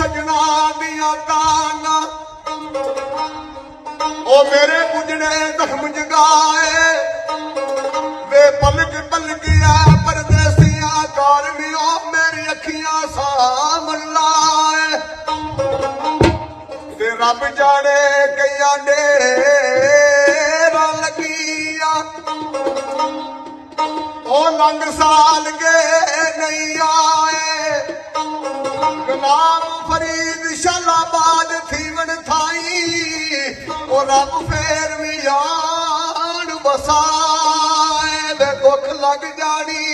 सजना दिया ताना ओ मेरे बुजने धर्म जगाए वे पलक पलकिया परदेसिया कारमियों मेरी अखियां सामन लाए ते रब जाने कईयां डेरा लगिया ओ लंग साल गए नहीं आए गुलाम फरीद शालाबाद थीवन थाई ओ रब फेर भी आन बसाए वे दुख लग जानी